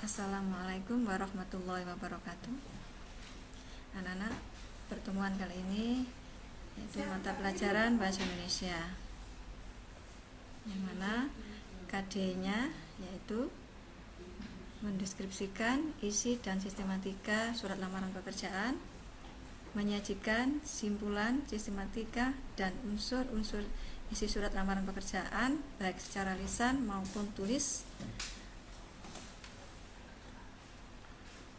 Assalamualaikum warahmatullahi wabarakatuh. Anak-anak, pertemuan kali ini yaitu mata pelajaran Bahasa Indonesia, yang mana KD-nya yaitu mendeskripsikan isi dan sistematika surat lamaran pekerjaan, menyajikan simpulan sistematika dan unsur-unsur isi surat lamaran pekerjaan baik secara lisan maupun tulis,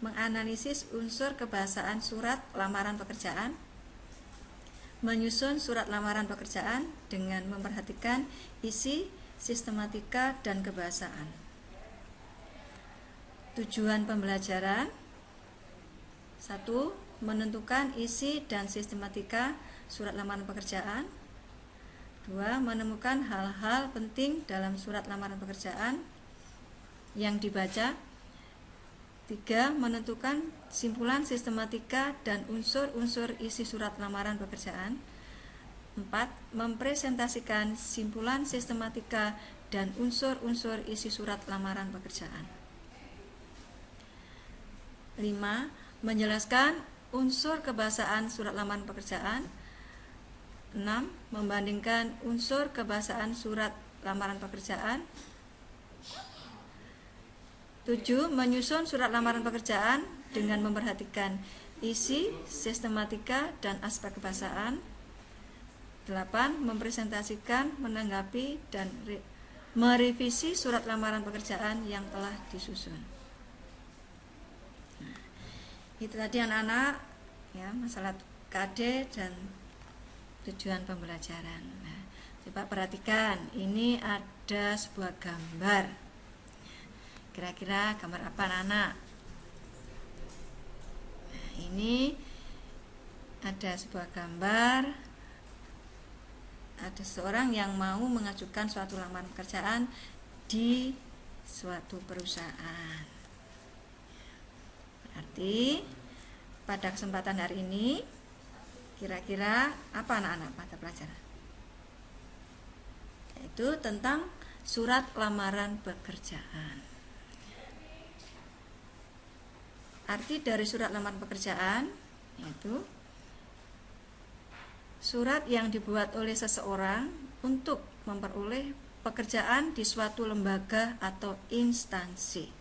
menganalisis unsur kebahasaan surat lamaran pekerjaan, menyusun surat lamaran pekerjaan dengan memperhatikan isi, sistematika, dan kebahasaan. Tujuan pembelajaran: 1. Menentukan isi dan sistematika surat lamaran pekerjaan. 2. Menemukan hal-hal penting dalam surat lamaran pekerjaan yang dibaca. 3. Menentukan simpulan sistematika dan unsur-unsur isi surat lamaran pekerjaan. 4. Mempresentasikan simpulan sistematika dan unsur-unsur isi surat lamaran pekerjaan. 5. Menjelaskan unsur kebahasaan surat lamaran pekerjaan. 6. Membandingkan unsur kebahasaan surat lamaran pekerjaan. 7. Menyusun surat lamaran pekerjaan dengan memperhatikan isi, sistematika, dan aspek kebahasaan. 8. Mempresentasikan, menanggapi, dan merevisi surat lamaran pekerjaan yang telah disusun. Nah, itu tadi anak-anak ya, masalah KD dan tujuan pembelajaran. Nah, coba perhatikan, ini ada sebuah gambar. Kira-kira gambar apa anak-anak? Nah, ini ada sebuah gambar. Ada seorang yang mau mengajukan suatu lamaran pekerjaan di suatu perusahaan. Berarti pada kesempatan hari ini kira-kira apa anak-anak mata pelajaran? Yaitu tentang surat lamaran pekerjaan. Arti dari surat lamaran pekerjaan yaitu surat yang dibuat oleh seseorang untuk memperoleh pekerjaan di suatu lembaga atau instansi.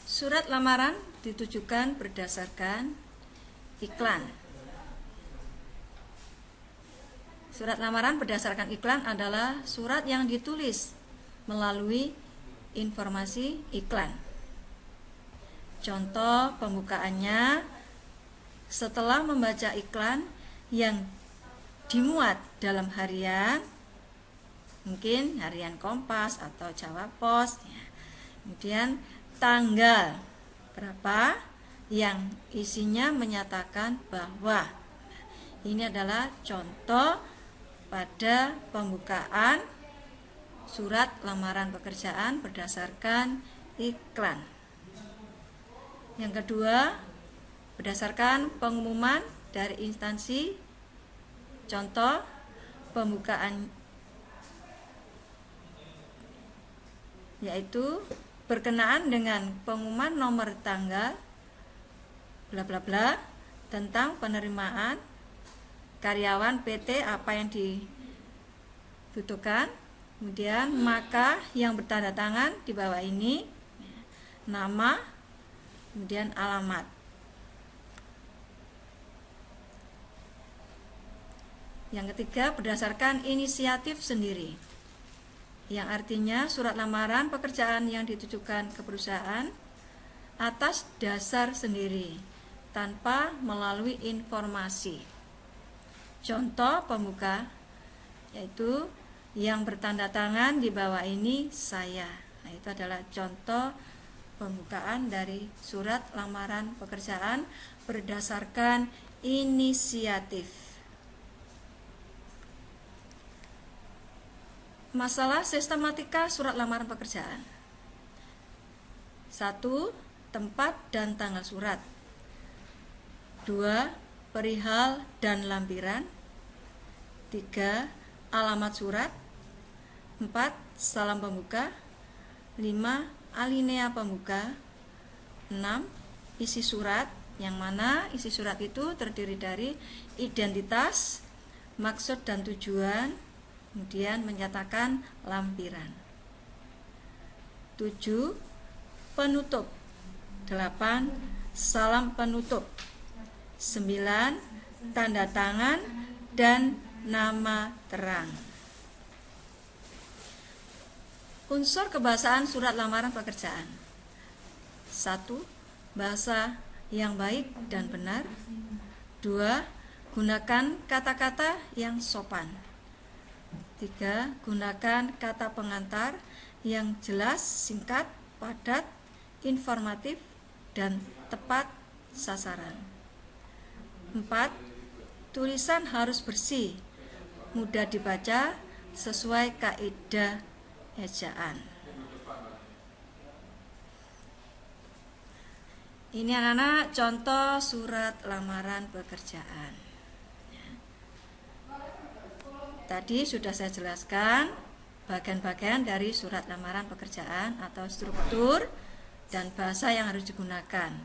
Surat lamaran ditujukan berdasarkan iklan. Surat lamaran berdasarkan iklan adalah surat yang ditulis melalui informasi iklan. Contoh pembukaannya: setelah membaca iklan yang dimuat dalam harian, mungkin harian Kompas atau Jawa Pos, ya. Kemudian tanggal berapa yang isinya menyatakan bahwa ini adalah contoh pada pembukaan surat lamaran pekerjaan berdasarkan iklan. Yang kedua, berdasarkan pengumuman dari instansi. Contoh pembukaan yaitu berkenaan dengan pengumuman nomor tanggal bla bla bla tentang penerimaan karyawan PT apa yang dibutuhkan. Kemudian maka yang bertanda tangan di bawah ini nama, kemudian alamat. Yang ketiga, berdasarkan inisiatif sendiri, yang artinya surat lamaran pekerjaan yang ditujukan ke perusahaan atas dasar sendiri tanpa melalui informasi. Contoh pembuka yaitu yang bertanda tangan di bawah ini saya. Nah, itu adalah contoh pembukaan dari surat lamaran pekerjaan berdasarkan inisiatif. Masalah sistematika surat lamaran pekerjaan. 1. Tempat dan tanggal surat. 2. Perihal dan lampiran. 3. Alamat surat. 4. Salam pembuka. 5. Alinea pembuka. 6. Isi surat, yang mana isi surat itu terdiri dari identitas, maksud dan tujuan, kemudian menyatakan lampiran. 7. Penutup. 8. Salam penutup. 9. Tanda tangan dan nama terang. Unsur kebahasaan surat lamaran pekerjaan. 1. Bahasa yang baik dan benar. 2. Gunakan kata-kata yang sopan. 3. Gunakan kata pengantar yang jelas, singkat, padat, informatif, dan tepat sasaran. 4. Tulisan harus bersih, mudah dibaca, sesuai kaidah ejaan. Ini anak-anak contoh surat lamaran pekerjaan. Tadi sudah saya jelaskan bagian-bagian dari surat lamaran pekerjaan atau struktur dan bahasa yang harus digunakan.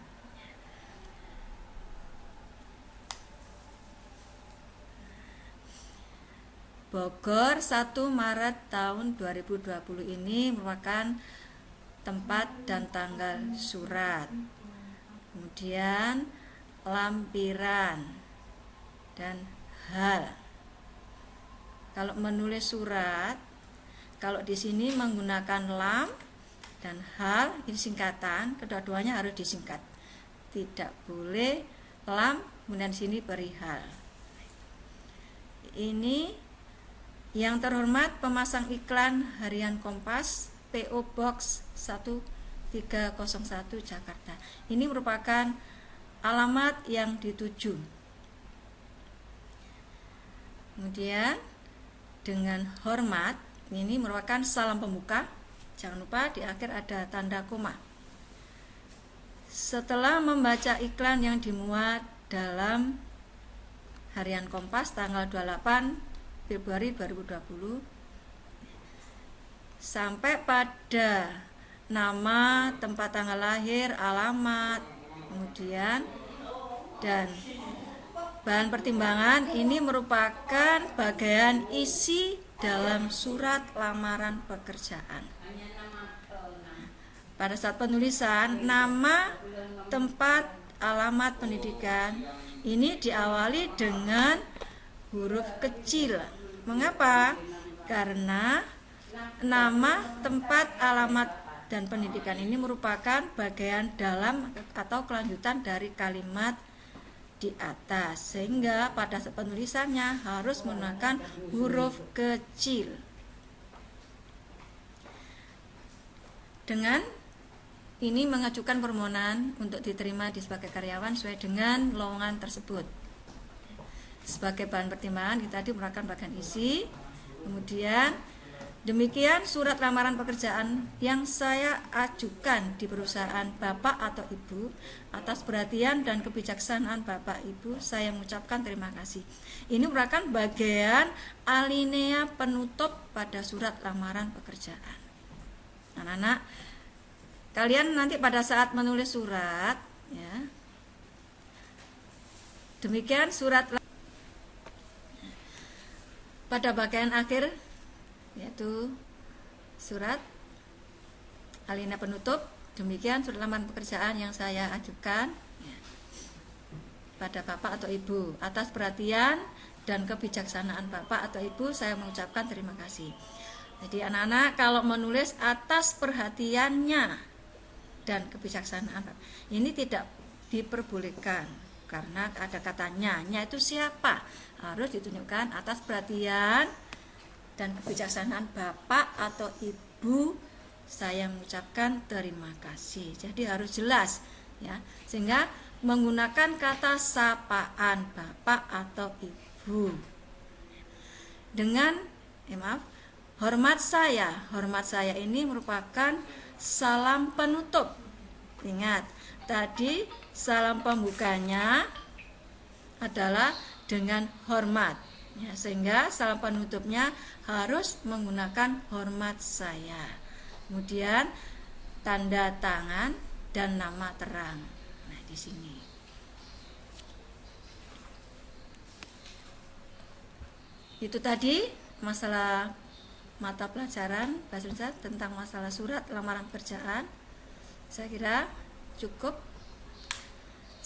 Bogor 1 Maret tahun 2020 ini merupakan tempat dan tanggal surat. Kemudian lampiran dan hal. Kalau menulis surat, kalau di sini menggunakan lam dan hal, ini singkatan, kedua-duanya harus disingkat. Tidak boleh lam kemudian sini perihal. Ini yang terhormat pemasang iklan Harian Kompas PO Box 1301 Jakarta. Ini merupakan alamat yang dituju. Kemudian dengan hormat, ini merupakan salam pembuka. Jangan lupa di akhir ada tanda koma. Setelah membaca iklan yang dimuat dalam Harian Kompas tanggal 28 Februari 2020 sampai pada nama, tempat tanggal lahir, alamat, kemudian dan bahan pertimbangan, ini merupakan bagian isi dalam surat lamaran pekerjaan. Pada saat penulisan, nama, tempat, alamat pendidikan ini diawali dengan huruf kecil. Mengapa? Karena nama, tempat, alamat, dan pendidikan ini merupakan bagian dalam atau kelanjutan dari kalimat di atas, sehingga pada penulisannya harus menggunakan huruf kecil. Dengan ini mengajukan permohonan untuk diterima sebagai karyawan sesuai dengan lowongan tersebut. Sebagai bahan pertimbangan kita tadi merupakan bagian isi. Kemudian demikian surat lamaran pekerjaan yang saya ajukan di perusahaan Bapak atau Ibu. Atas perhatian dan kebijaksanaan Bapak Ibu, saya mengucapkan terima kasih. Ini merupakan bagian alinea penutup pada surat lamaran pekerjaan. Anak-anak, kalian nanti pada saat menulis surat, ya, demikian surat pada bagian akhir, yaitu surat alinea penutup. Demikian surat lamaran pekerjaan yang saya ajukan pada Bapak atau Ibu. Atas perhatian dan kebijaksanaan Bapak atau Ibu, saya mengucapkan terima kasih. Jadi anak-anak kalau menulis atas perhatiannya dan kebijaksanaan Bapak, ini tidak diperbolehkan karena ada katanya, nya itu siapa? Harus ditunjukkan atas perhatian dan kebijaksanaan Bapak atau Ibu, saya mengucapkan terima kasih. Jadi harus jelas, ya, sehingga menggunakan kata sapaan Bapak atau Ibu dengan hormat saya. Hormat saya ini merupakan salam penutup. Ingat, tadi salam pembukanya adalah dengan hormat, Ya, sehingga salam penutupnya harus menggunakan hormat saya. Kemudian tanda tangan dan nama terang. Nah, di sini. Itu tadi masalah mata pelajaran bahasa Indonesia tentang masalah surat lamaran pekerjaan. Saya kira cukup.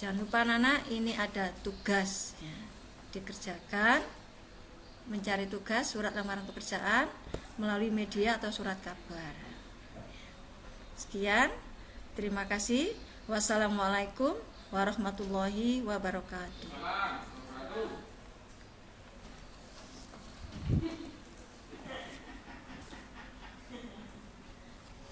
Jangan lupa anak-anak, ini ada tugas ya, dikerjakan, mencari tugas surat lamaran pekerjaan melalui media atau surat kabar. Sekian, terima kasih. Wassalamualaikum warahmatullahi wabarakatuh.